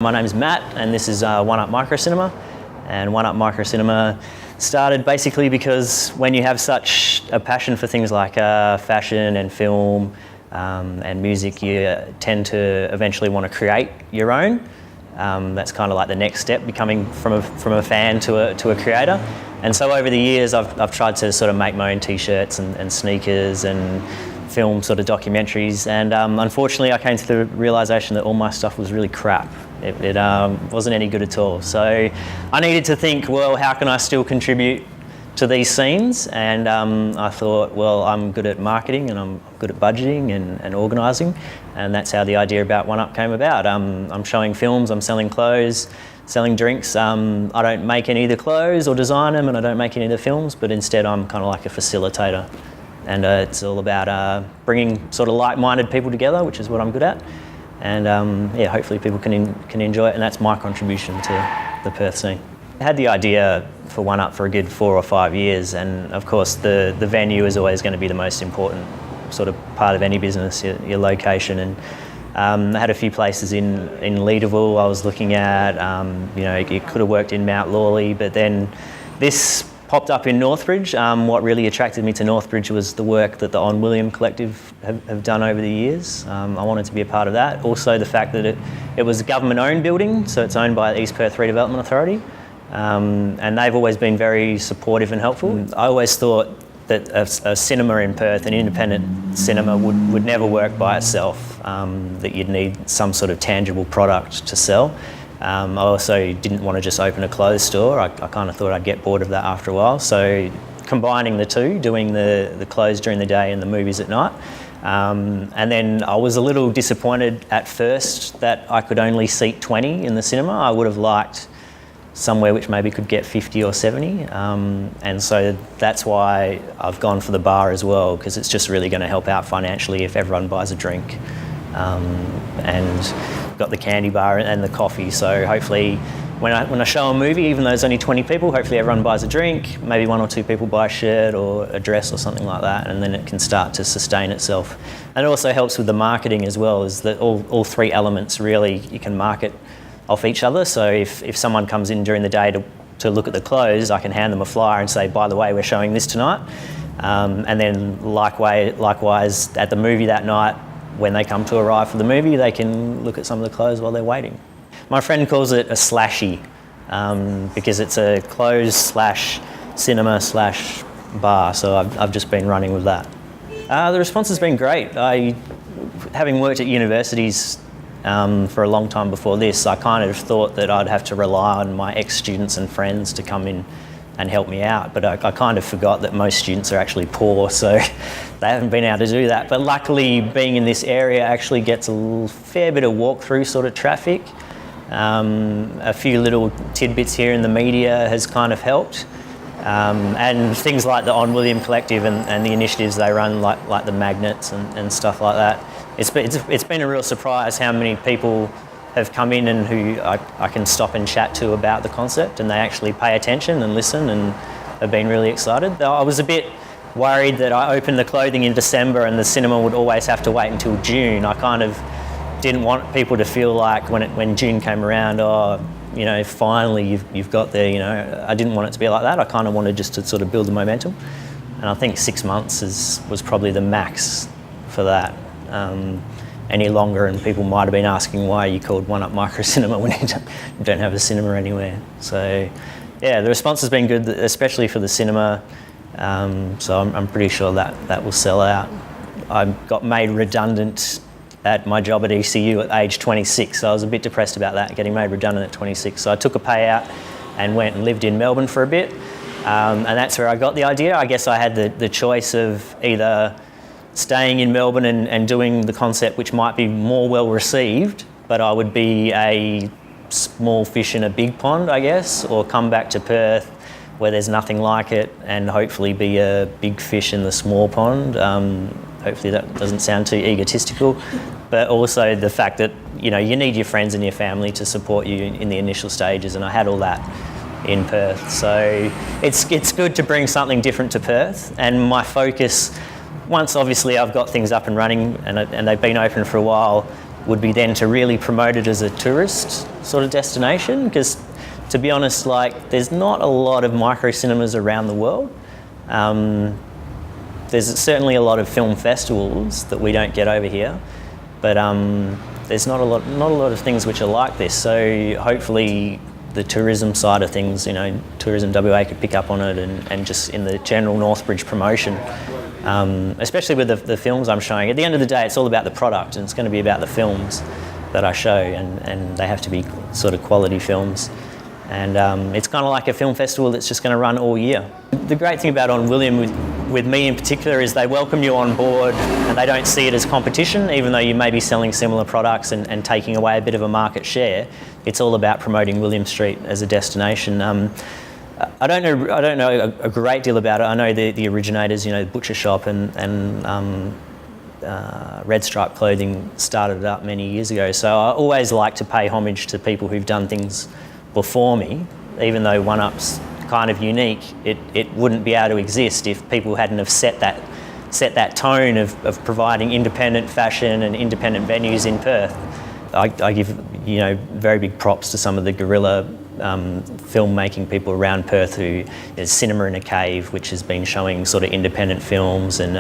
My name is Matt and this is OneUp Microcinema, and OneUp Microcinema started basically because when you have such a passion for things like fashion and film and music, you tend to eventually want to create your own. That's kind of like the next step, becoming from a fan to a creator. And so over the years I've tried to sort of make my own t-shirts and sneakers and film sort of documentaries, and unfortunately I came to the realisation that all my stuff was really crap. It wasn't any good at all. So I needed to think, well, how can I still contribute to these scenes? And I thought, well, I'm good at marketing and I'm good at budgeting and organising, and that's how the idea about OneUp came about. I'm showing films, I'm selling clothes, selling drinks. I don't make any of the clothes or design them, and I don't make any of the films, but instead I'm kind of like a facilitator. And it's all about bringing sort of like-minded people together, which is what I'm good at. And yeah, hopefully people can enjoy it, and that's my contribution to the Perth scene. I had the idea for OneUp for a good 4 or 5 years, and of course the venue is always going to be the most important sort of part of any business, your location. And I had a few places in Leederville I was looking at. You know, it could have worked in Mount Lawley, but then this popped up in Northbridge. What really attracted me to Northbridge was the work that the OneUp Collective have done over the years. I wanted to be a part of that. Also the fact that it was a government-owned building, so it's owned by the East Perth Redevelopment Authority, and they've always been very supportive and helpful. I always thought that a cinema in Perth, an independent cinema, would never work by itself, that you'd need some sort of tangible product to sell. I also didn't want to just open a clothes store. I kind of thought I'd get bored of that after a while. So combining the two, doing the clothes during the day and the movies at night. And then I was a little disappointed at first that I could only seat 20 in the cinema. I would have liked somewhere which maybe could get 50 or 70. And so that's why I've gone for the bar as well, because it's just really going to help out financially if everyone buys a drink. And got the candy bar and the coffee, so hopefully when I show a movie, even though there's only 20 people, hopefully everyone buys a drink, maybe 1 or 2 people buy a shirt or a dress or something like that, and then it can start to sustain itself. And it also helps with the marketing as well, is that all 3 elements really you can market off each other. So if someone comes in during the day to look at the clothes, I can hand them a flyer and say, by the way, we're showing this tonight. And then likewise at the movie that night, when they come to arrive for the movie, they can look at some of the clothes while they're waiting. My friend calls it a slashy, because it's a clothes/cinema/bar, so I've just been running with that. The response has been great. Having worked at universities for a long time before this, I kind of thought that I'd have to rely on my ex-students and friends to come in and help me out, but I kind of forgot that most students are actually poor, so they haven't been able to do that. But luckily, being in this area actually gets a fair bit of walk-through sort of traffic. A few little tidbits here in the media has kind of helped. And things like the OneUp Collective and the initiatives they run, like the magnets and stuff like that. It's been a real surprise how many people have come in and who I can stop and chat to about the concept, and they actually pay attention and listen and have been really excited. I was a bit worried that I opened the clothing in December and the cinema would always have to wait until June. I kind of didn't want people to feel like when June came around, oh, you know, finally you've got there, you know. I didn't want it to be like that. I kind of wanted just to sort of build the momentum, and I think 6 months was probably the max for that. Any longer and people might have been asking why you called OneUp Microcinema when you don't have a cinema anywhere. So yeah, the response has been good, especially for the cinema. So I'm pretty sure that will sell out. I got made redundant at my job at ECU at age 26, so I was a bit depressed about that, getting made redundant at 26. So I took a payout and went and lived in Melbourne for a bit, and that's where I got the idea. I guess I had the choice of either staying in Melbourne and doing the concept which might be more well received, but I would be a small fish in a big pond, I guess, or come back to Perth where there's nothing like it and hopefully be a big fish in the small pond. Hopefully that doesn't sound too egotistical, but also the fact that, you know, you need your friends and your family to support you in the initial stages, and I had all that in Perth. So it's good to bring something different to Perth, and my focus, once obviously I've got things up and running and they've been open for a while, would be then to really promote it as a tourist sort of destination, because to be honest, like, there's not a lot of micro-cinemas around the world. There's certainly a lot of film festivals that we don't get over here, but there's not a lot of things which are like this. So hopefully the tourism side of things, you know, Tourism WA could pick up on it, and just in the general Northbridge promotion, especially with the films I'm showing. At the end of the day, it's all about the product, and it's going to be about the films that I show, and they have to be sort of quality films. And it's kind of like a film festival that's just going to run all year. The great thing about On William, with me in particular, is they welcome you on board and they don't see it as competition, even though you may be selling similar products and taking away a bit of a market share. It's all about promoting William Street as a destination. I don't know a great deal about it. I know the originators, you know, Butcher Shop and Red Stripe Clothing started it up many years ago. So I always like to pay homage to people who've done things before me. Even though OneUp's kind of unique, it wouldn't be able to exist if people hadn't have set that tone of providing independent fashion and independent venues in Perth. I give, you know, very big props to some of the guerrilla filmmaking people around Perth. There's Cinema in a Cave, which has been showing sort of independent films, and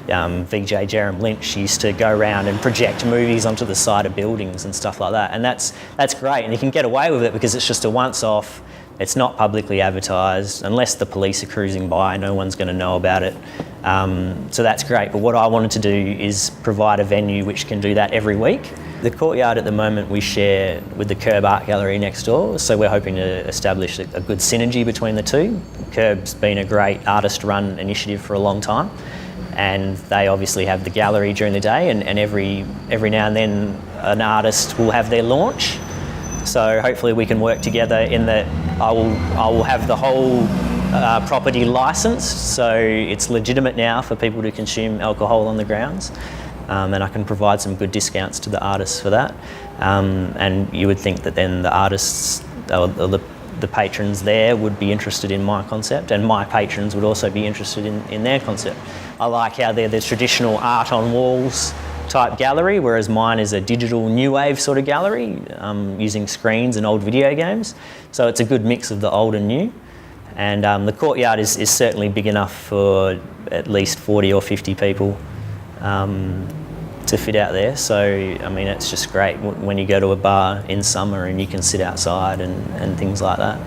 VJ Jerem Lynch used to go around and project movies onto the side of buildings and stuff like that, and that's great, and you can get away with it because it's just a once-off. It's not publicly advertised. Unless the police are cruising by, no one's going to know about it. So that's great, but what I wanted to do is provide a venue which can do that every week. The courtyard at the moment we share with the Curb Art Gallery next door, so we're hoping to establish a good synergy between the two. Curb's been a great artist-run initiative for a long time, and they obviously have the gallery during the day, and every now and then an artist will have their launch. So hopefully we can work together in that I will have the whole property licensed, so it's legitimate now for people to consume alcohol on the grounds, and I can provide some good discounts to the artists for that. And you would think that then the artists, or the patrons there, would be interested in my concept, and my patrons would also be interested in their concept. I like how they're the traditional art on walls type gallery, whereas mine is a digital new wave sort of gallery, using screens and old video games. So it's a good mix of the old and new. And the courtyard is certainly big enough for at least 40 or 50 people to fit out there. So, I mean, it's just great when you go to a bar in summer and you can sit outside and things like that.